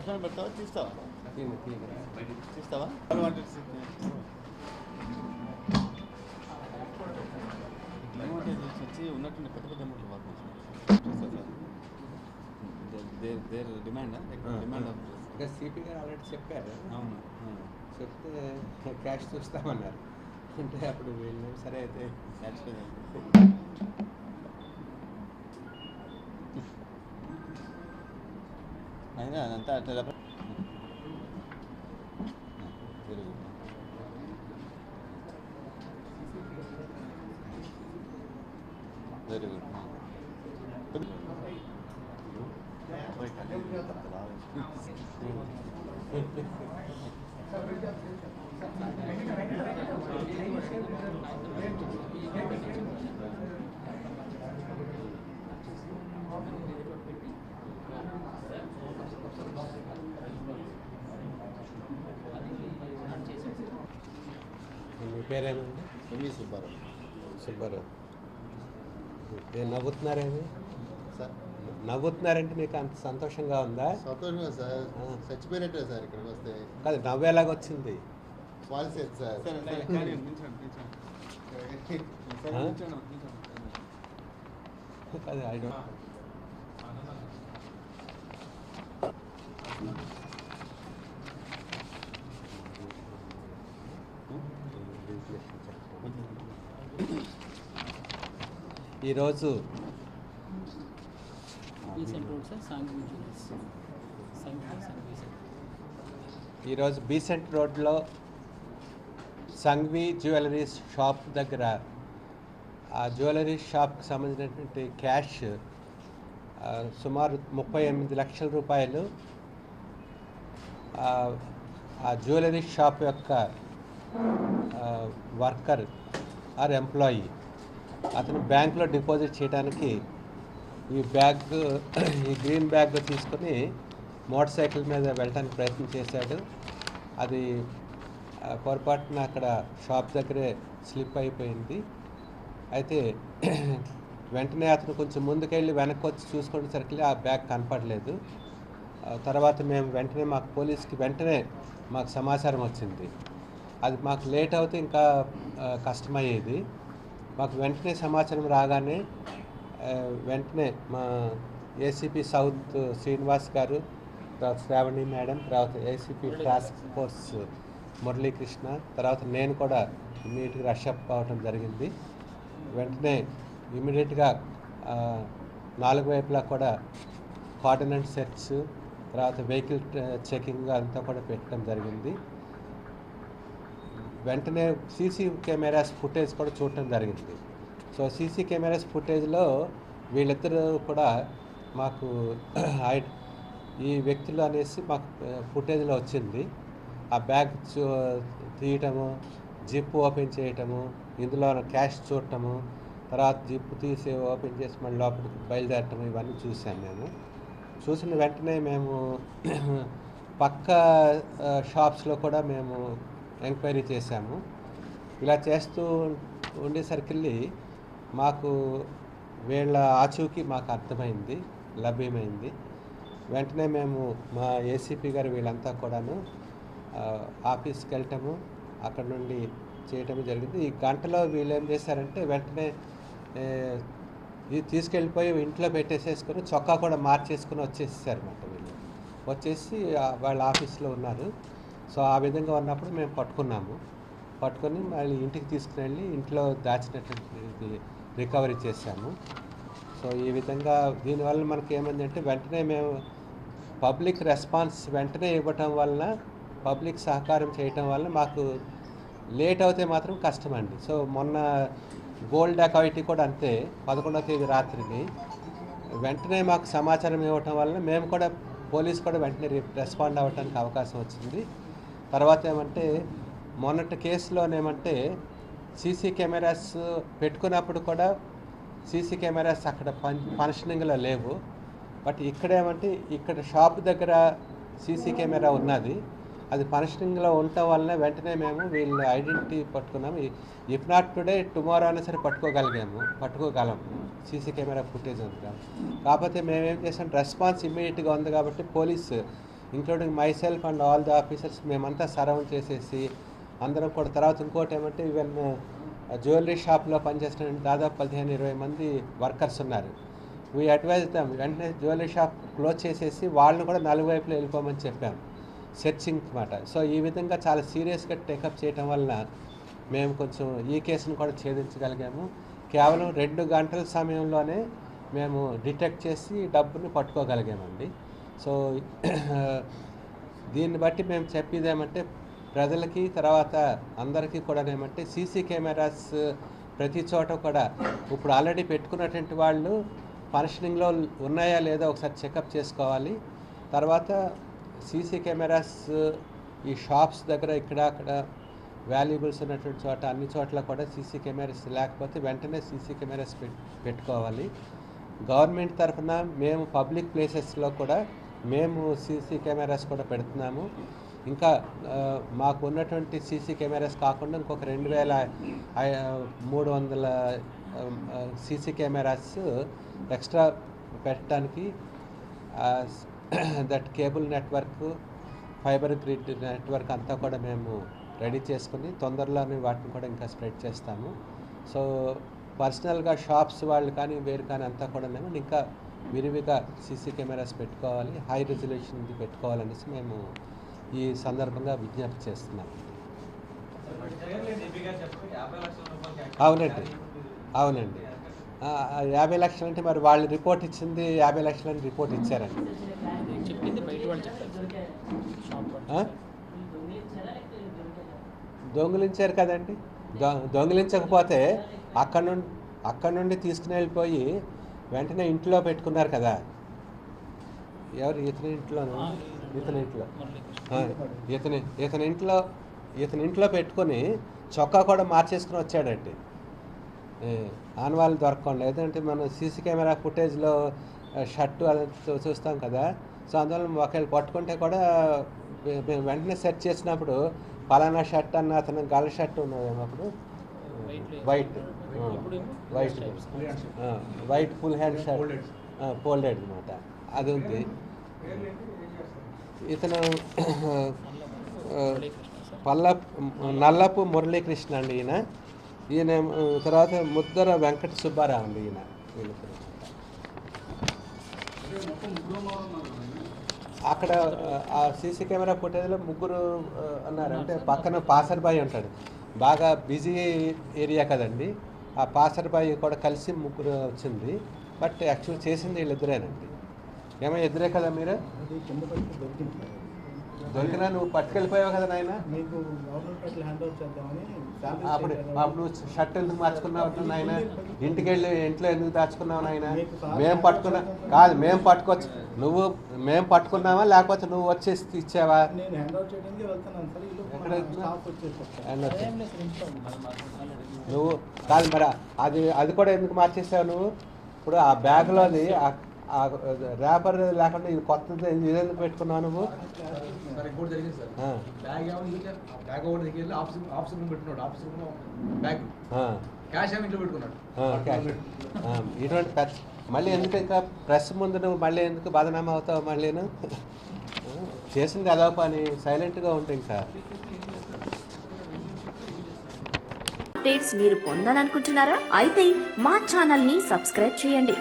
Watchman పెడతావా తీస్తావా తీస్తావా వచ్చి ఉన్నట్టు పెద్ద పెద్ద అమౌంట్లు వాడుకోవచ్చు దేర్ డిమాండ్ ఇంకా సిపి గారు ఆల్రెడీ చెప్పారు. అవును చెప్తే క్యాష్ చూస్తామన్నారు. అంటే అప్పుడు వెళ్ళినాం. సరే అయితే సాటిస్ఫై అయినా అదంతా అట్లా వెరీ గుడ్ వెరీ గుడ్ మీ పేరేమండి? ఎంవి సుబ్బారావు. సుబ్బారావు. నవ్వుతున్నారేమి సార్? నవ్వుతున్నారంటే మీకు అంత సంతోషంగా ఉందా? సంతోషంగా సార్. చచ్చిపోయినట్టే సార్ ఇక్కడికి వస్తే. కాదు, నవ్వేలాగొచ్చింది. వాల్సేది సార్. కాదు, ఐ డోంట్. ఈరోజు బీసెంట్ రోడ్లో సంఘవి జ్యువెలరీ షాప్ దగ్గర ఆ జ్యువెలరీ షాప్కి సంబంధించినటువంటి క్యాష్ సుమారు 38 లక్షల రూపాయలు ఆ జ్యువెలరీ షాప్ యొక్క వర్కర్ ఆర్ ఎంప్లాయీ అతను బ్యాంక్లో డిపాజిట్ చేయడానికి ఈ గ్రీన్ బ్యాగ్ తీసుకొని మోటార్ సైకిల్ మీద వెళ్ళడానికి ప్రయత్నం చేశాడు. అది పొరపాటున అక్కడ షాప్ దగ్గరే స్లిప్ అయిపోయింది. అయితే వెంటనే అతను కొంచెం ముందుకెళ్ళి వెనక్కి వచ్చి చూసుకునేసరికి ఆ బ్యాగ్ కనపడలేదు. తర్వాత మేము వెంటనే పోలీస్కి మాకు సమాచారం వచ్చింది. అది మాకు లేట్ అవుతే ఇంకా కష్టమయ్యేది. మాకు వెంటనే సమాచారం రాగానే వెంటనే మా ఏసీపీ సౌత్ శ్రీనివాస్ గారు, తర్వాత శ్రావణి మేడం, తర్వాత ఏసీపీ టాస్క్ ఫోర్స్ మురళీకృష్ణ, తర్వాత నేను కూడా ఇమీడియట్గా రష్ అప్ అవ్వడం జరిగింది. వెంటనే ఇమీడియట్గా 4 వైపులా కూడా కార్డినెంట్ సెర్చ్, తర్వాత వెహికల్ చెకింగ్ అంతా కూడా పెట్టడం జరిగింది. వెంటనే సీసీ కెమెరాస్ ఫుటేజ్ కూడా చూడటం జరిగింది. సో సీసీ కెమెరాస్ ఫుటేజ్లో వీళ్ళిద్దరూ కూడా మాకు ఈ వ్యక్తులు అనేసి మాకు ఫుటేజ్లో వచ్చింది. ఆ బ్యాగ్ తీయటము, జిప్ ఓపెన్ చేయటము, ఇందులో క్యాష్ చూడటము, తర్వాత జిప్ తీసి ఓపెన్ చేసి మళ్ళీ లోపలికి బయలుదేరటం, ఇవన్నీ చూశాను నేను. చూసిన వెంటనే మేము పక్క షాప్స్లో కూడా మేము ఎంక్వైరీ చేశాము. ఇలా చేస్తూ ఉండేసరికి మాకు వీళ్ళ ఆచూకీ మాకు అర్థమైంది, లభ్యమైంది. వెంటనే మేము మా ఏసీపీ గారు వీళ్ళంతా కూడాను ఆఫీస్కి వెళ్ళటము, అక్కడ నుండి చేయటము జరిగింది. ఈ గంటలో వీళ్ళు ఏం చేశారంటే వెంటనే ఇది తీసుకెళ్ళిపోయి ఇంట్లో పెట్టేసేసుకొని చొక్కా కూడా మార్చేసుకుని వచ్చేసారన్నమాట. వీళ్ళు వచ్చేసి వాళ్ళ ఆఫీస్లో ఉన్నారు. సో ఆ విధంగా ఉన్నప్పుడు మేము పట్టుకొని మళ్ళీ ఇంటికి తీసుకుని వెళ్ళి ఇంట్లో దాచినటువంటి రికవరీ చేశాము. సో ఈ విధంగా దీనివల్ల మనకి ఏమైందంటే వెంటనే మేము పబ్లిక్ రెస్పాన్స్ వెంటనే ఇవ్వటం వలన, పబ్లిక్ సహకారం చేయటం వల్ల మాకు లేట్ అవుతే మాత్రం కష్టమండి. సో మొన్న గోల్డ్ డకాయిటీ కూడా అంతే, 11వ తేదీ రాత్రికి వెంటనే మాకు సమాచారం ఇవ్వటం వల్ల మేము కూడా పోలీసు కూడా వెంటనే రెస్పాండ్ అవ్వడానికి అవకాశం వచ్చింది. తర్వాత ఏమంటే మొన్నటి కేసులోనేమంటే సీసీ కెమెరాస్ పెట్టుకున్నప్పుడు కూడా సీసీ కెమెరాస్ అక్కడ ఫంక్షనింగ్లో లేవు. బట్ ఇక్కడేమంటే ఇక్కడ షాప్ దగ్గర సీసీ కెమెరా ఉన్నది, అది ఫంక్షనింగ్లో ఉండటం వలన వెంటనే మేము వీళ్ళ ఐడెంటిటీ పట్టుకున్నాము. ఇఫ్ నాట్ టుడే టుమారో అయినా సరే పట్టుకోగలము సీసీ కెమెరా ఫుటేజ్ ఉంది. కాకపోతే మేమేం చేసాం, రెస్పాన్స్ ఇమ్మీడియట్గా ఉంది కాబట్టి police including my self and all the officers మేమంతా సరౌండ్ చేసేసి అందరం కూడా. తర్వాత ఇంకోటి ఏమంటే ఈవెన్ జ్యువెలరీ షాప్లో పనిచేస్తున్న దాదాపు 15-20 మంది వర్కర్స్ ఉన్నారు. వీ అడ్వైజ్ దమ్, వెంటనే జ్యువెలరీ షాప్ క్లోజ్ చేసేసి వాళ్ళని కూడా నలుగువైపులో వెళ్ళిపోమని చెప్పాం, సెర్చింగ్ మాట. సో ఈ విధంగా చాలా సీరియస్గా టేకప్ చేయటం వలన మేము కొంచెం ఈ కేసును కూడా ఛేదించగలిగాము. కేవలం 2 గంటల సమయంలోనే మేము డిటెక్ట్ చేసి డబ్బుని పట్టుకోగలిగామండి. సో దీన్ని బట్టి మేము చెప్పేది ఏమంటే ప్రజలకి, తర్వాత అందరికీ కూడా ఏమంటే సీసీ కెమెరాస్ ప్రతి చోట కూడా ఇప్పుడు ఆల్రెడీ పెట్టుకున్నటువంటి వాళ్ళు ఫంక్షనింగ్లో ఉన్నాయా లేదా ఒకసారి చెకప్ చేసుకోవాలి. తర్వాత సీసీ కెమెరాస్ ఈ షాప్స్ దగ్గర ఇక్కడ అక్కడ వాల్యుబుల్స్ ఉన్నటువంటి చోట అన్ని చోట్ల కూడా సీసీ కెమెరాస్ లేకపోతే వెంటనే సీసీ కెమెరాస్ పెట్టుకోవాలి. గవర్నమెంట్ తరఫున మేము పబ్లిక్ ప్లేసెస్లో కూడా మేము సీసీ కెమెరాస్ కూడా పెడుతున్నాము. ఇంకా మాకు ఉన్నటువంటి సీసీ కెమెరాస్ కాకుండా ఇంకొక 2300 సీసీ కెమెరాస్ ఎక్స్ట్రా పెట్టడానికి that cable network, fibre grid network అంతా కూడా మేము రెడీ చేసుకుని తొందరలోనే వాటిని కూడా ఇంకా స్ప్రెడ్ చేస్తాము. సో పర్సనల్గా షాప్స్ వాళ్ళు కానీ వేరు కానీ అంతా కూడా మేము ఇంకా విరివిగా సీసీ కెమెరాస్ పెట్టుకోవాలి, హై రెజల్యూషన్ది పెట్టుకోవాలనేసి మేము ఈ సందర్భంగా విజ్ఞప్తి చేస్తున్నాం. అవునండి, అవునండి. 50 లక్షలు అంటే మరి వాళ్ళు రిపోర్ట్ ఇచ్చింది 50 లక్షలని రిపోర్ట్ ఇచ్చారండి. దొంగిలించారు కదండి. దొంగిలించకపోతే అక్కడ నుండి తీసుకుని వెళ్ళిపోయి వెంటనే ఇంట్లో పెట్టుకున్నారు కదా. ఎవరు? ఇతని ఇంట్లోనూ, ఇతని ఇంట్లో పెట్టుకొని చొక్కా కూడా మార్చేసుకుని వచ్చాడండి. ఆనవాళ్ళు దొరకకుండా. లేదంటే మనం సీసీ కెమెరా ఫుటేజ్లో షర్టు అది చూస్తాం కదా. సో అందువల్ల ఒకవేళ పట్టుకుంటే కూడా మేము వెంటనే సెర్చ్ చేసినప్పుడు పలానా షర్ట్ అన్న అతను గల షర్ట్ ఉన్నదేమో అప్పుడు white full hand shirt, folded అనమాట, అది ఉంది. ఇతను నల్లపు మురళీకృష్ణ అండి. ఈయన తర్వాత ముద్దర వెంకట సుబ్బారావు అండి. ఈయన అక్కడ ఆ సీసీ కెమెరా ఫుటేజ్లో ముగ్గురు అన్నారు. అంటే పక్కన పాసర్ బాయ్ ఉంటాడు, బాగా బిజీ ఏరియా కదండి. ఆ పాసర్ బాయ్ కూడా కలిసి ముగ్గురు వచ్చింది. బట్ యాక్చువల్ చేసింది వీళ్ళిద్దరేనండి. ఏమో ఇద్దరే కదా మీరు? దొరికినా నువ్వు పట్టుకెళ్ళిపోయావు కదా నాయన. అప్పుడు నువ్వు షర్ట్ ఎందుకు మార్చుకున్నావు నాయన? ఇంట్లో ఎందుకు దాచుకున్నావు నాయన? మేము పట్టుకున్నా కాదు, మేము పట్టుకోవచ్చు. మేము పట్టుకున్నావా లేకపోతే నువ్వు వచ్చేసి ఇచ్చావా? నువ్వు కాదు మరి అది కూడా ఎందుకు మార్చేసావు నువ్వు? ఇప్పుడు ఆ బ్యాగ్లోది ర్యాపర్ లేకుండా ఇది కొత్తది ఇదెందుకు పెట్టుకున్నావు నువ్వు? ఇటువంటి మళ్ళీ ఎందుకు ఇంకా ప్రెస్ ముందు నువ్వు మళ్ళీ ఎందుకు బదనామా అవుతావు? మళ్ళీను చేసింది అదో పని, సైలెంట్గా ఉంటే ఇంకా. అప్డేట్స్ మీరు పొందాలనుకుంటున్నారా? అయితే మా ఛానల్ ని సబ్స్క్రైబ్ చేయండి.